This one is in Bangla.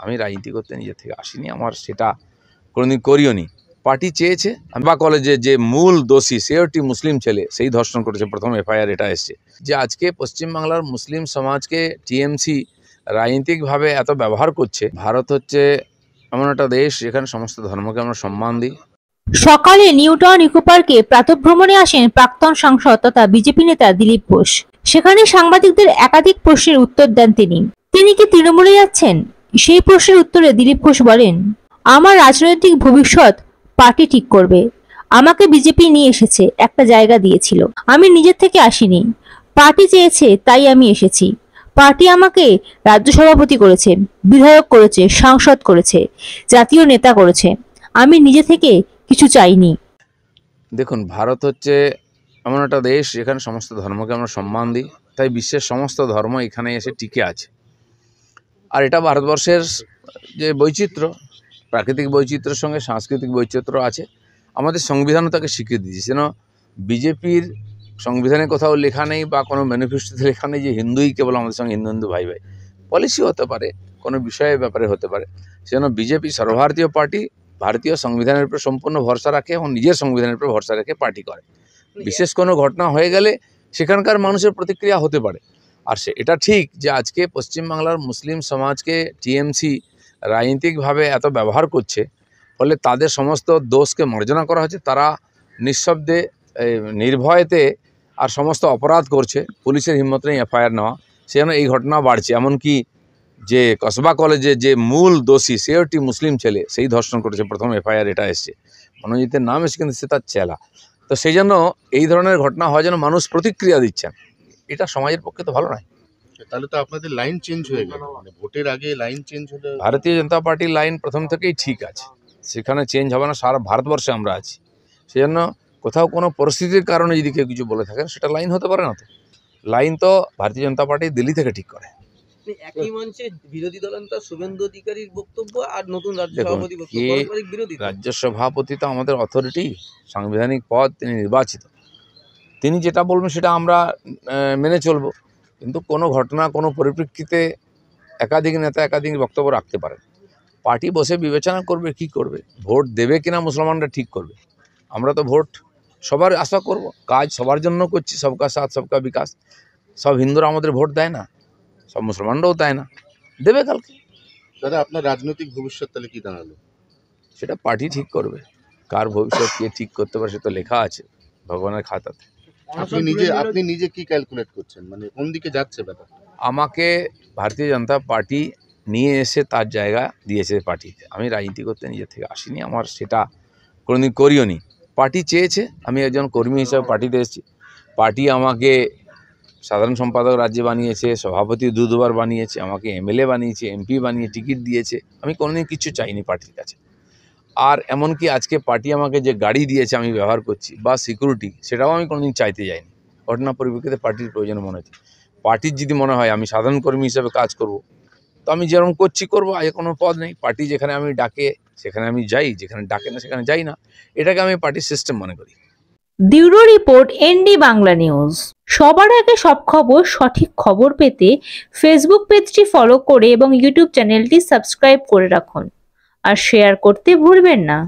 আমি রাজনীতি করতে নিজে থেকে আসিনি, আমার সেটা কোনোদিন করিওনি। পার্টি চেয়েছে, বা কলেজে যে মূল দোষী সে একটি মুসলিম ছেলে, সেই ধর্ষণ করেছে, প্রথম এফআইআর এটা এসছে। যে আজকে পশ্চিমবাংলার মুসলিম সমাজকে টিএমসি রাজনৈতিকভাবে এত ব্যবহার করছে। ভারত হচ্ছে এমন একটা দেশ যেখানে সমস্ত ধর্মকে আমরা সম্মান দিই। সকালে নিউটাউন ইকো পার্কে প্রাতঃভ্রমণে আসেন প্রাক্তন সাংসদ তথা বিজেপি নেতা দিলীপ ঘোষ। সেখানে সাংবাদিকদের একাধিক প্রশ্নের উত্তর দেন তিনি কি তৃণমূলে যাচ্ছেন? সেই প্রশ্নের উত্তরে দিলীপ ঘোষ বলেন, আমার রাজনৈতিক ভবিষ্যৎ পার্টি ঠিক করবে। আমাকে বিজেপি নিয়ে এসেছে, একটা জায়গা দিয়েছিল, আমি নিজের থেকে আসিনি। পার্টি চেয়েছে তাই আমি এসেছি। পার্টি আমাকে রাজ্য সভাপতি করেছে, বিধায়ক করেছে, সাংসদ করেছে, জাতীয় নেতা করেছে। আমি নিজে থেকে কিছু চাইনি। দেখুন, ভারত হচ্ছে এমন একটা দেশ যেখানে সমস্ত ধর্মকে আমরা সম্মান দিই, তাই বিশ্বের সমস্ত ধর্ম এখানে এসে টিকে আছে। আর এটা ভারতবর্ষের যে বৈচিত্র্য, প্রাকৃতিক বৈচিত্র্যের সঙ্গে সাংস্কৃতিক বৈচিত্র্য আছে। আমাদের সংবিধানও তাকে স্বীকৃতি দিয়েছে। যেন বিজেপির সংবিধানে কোথাও লেখা নেই বা কোনো ম্যানিফেস্টোতে লেখা নেই যে হিন্দুই কেবল আমাদের সঙ্গে হিন্দু হিন্দু ভাই ভাই। পলিসি হতে পারে, কোনো বিষয়ের ব্যাপারে হতে পারে, সেজন্য বিজেপি সর্বভারতীয় পার্টি, ভারতীয় সংবিধানের উপর সম্পূর্ণ ভরসা রাখে এবং নিজের সংবিধানের উপর ভরসা রেখে পার্টি করে। বিশেষ কোনো ঘটনা হয়ে গেলে সেখানকার মানুষের প্রতিক্রিয়া হতে পারে। আর এটা ঠিক যে আজকে পশ্চিমবাংলার মুসলিম সমাজকে টিএমসি রাজনৈতিকভাবে এত ব্যবহার করছে, ফলে তাদের সমস্ত দোষকে মার্জনা করা হচ্ছে। তারা নিঃশব্দে নির্ভয়েতে আর সমস্ত অপরাধ করছে, পুলিশের হিম্মত নেই এফআইআর নেওয়া, সেজন্য এই ঘটনা বাড়ছে। এমনকি যে কসবা কলেজে যে মূল দোষী সে একটি মুসলিম ছেলে, সেই ধর্ষণ করেছে, প্রথম এফআইআর এটা এসছে। মনোজিতের নাম এসে, কিন্তু সে তার চেলা। তো সেই জন্য এই ধরনের ঘটনা হয় যেন মানুষ প্রতিক্রিয়া দিচ্ছেন, এটা সমাজের পক্ষে তো ভালো নয়। তাহলে তো আপনাদের লাইন চেঞ্জ হয়ে গেল, মানে ভোটের আগে লাইন চেঞ্জ হলে। ভারতীয় জনতা পার্টির লাইন প্রথম থেকেই ঠিক আছে, সেখানে চেঞ্জ হবে না। সারা ভারতবর্ষে আমরা আছি, সেজন্য কোথাও কোনো পরিস্থিতির কারণে যদি কেউ কিছু বলে থাকেন, সেটা লাইন হতে পারে না। তো লাইন তো ভারতীয় জনতা পার্টি দিল্লি থেকে ঠিক করে। একই মঞ্চে বিরোধী দলনেতা শুভেন্দু অধিকারীর বক্তব্য আর নতুন রাজ্য সভাপতি বক্তব্য, রাজ্য সভাপতি তো আমাদের অথরিটি, সাংবিধানিক পদ, তিনি নির্বাচিত, তিনি যেটা বলবেন সেটা আমরা মেনে চলব। কিন্তু কোনো ঘটনা, কোনো পরিপ্রেক্ষিতে একাধিক নেতা একাধিক বক্তব্য রাখতে পারেন। পার্টি বসে বিবেচনা করবে কি করবে, ভোট দেবে কিনা মুসলমানরা ঠিক করবে। আমরা তো ভোট সবার আশা করব, কাজ সবার জন্য করছি, সবকা সাথ সবকা বিকাশ। সব হিন্দুরা আমাদের ভোট দেয় না, সব মুসলমানরাও দেয় না, দেবে কালকে। দাদা, আপনার রাজনৈতিক ভবিষ্যৎ তাহলে কি দাঁড়ালো? সেটা পার্টি ঠিক করবে। কার ভবিষ্যৎ কে ঠিক করতে পারে, সে তো লেখা আছে ভগবানের খাতাতে। আপনি নিজে কি ক্যালকুলেট করছেন, মানে কোন দিকে যাচ্ছে ব্যাপার? আমাকে ভারতীয় জনতা পার্টি নিয়ে এসে তার জায়গা দিয়েছে পার্টিতে। আমি রাজনীতি করতে নিজে থেকে আসিনি, আমার সেটা কোনোদিন করিওনি। পার্টি চেয়েছে, আমি একজন কর্মী হিসাবে পার্টিতে এসেছি। পার্টি আমাকে সাধারণ সম্পাদক রাজ্যে বানিয়েছে, সভাপতি দুবার বানিয়েছে, আমাকে এমএলএ বানিয়েছে, এমপি বানিয়ে টিকিট দিয়েছে। আমি কোনোদিন কিছু চাইনি পার্টির কাছে। আর এমনকি আজকে পার্টি আমাকে যে গাড়ি দিয়েছে আমি ব্যবহার করছি, বা সিকিউরিটি, সেটাও আমি কোনোদিন চাইতে যাইনি। ঘটনা পরিপ্রেক্ষিতে পার্টির প্রয়োজন মনে হচ্ছে। পার্টির যদি মনে হয় আমি সাধারণ কর্মী হিসেবে কাজ করব, তো আমি যেরকম করছি করবো, আগে কোনো পদ নেই। পার্টি যেখানে আমি ডাকে সেখানে আমি যাই, যেখানে ডাকে না সেখানে যাই না। এটাকে আমি পার্টির সিস্টেম মনে করি। Bureau report, ND Bangla news. সবার আগে সব খবর, সঠিক খবর পেতে ফেসবুক পেজটি ফলো করে এবং ইউটিউব চ্যানেলটি সাবস্ক্রাইব করে রাখুন। আর শেয়ার করতে ভুলবেন না।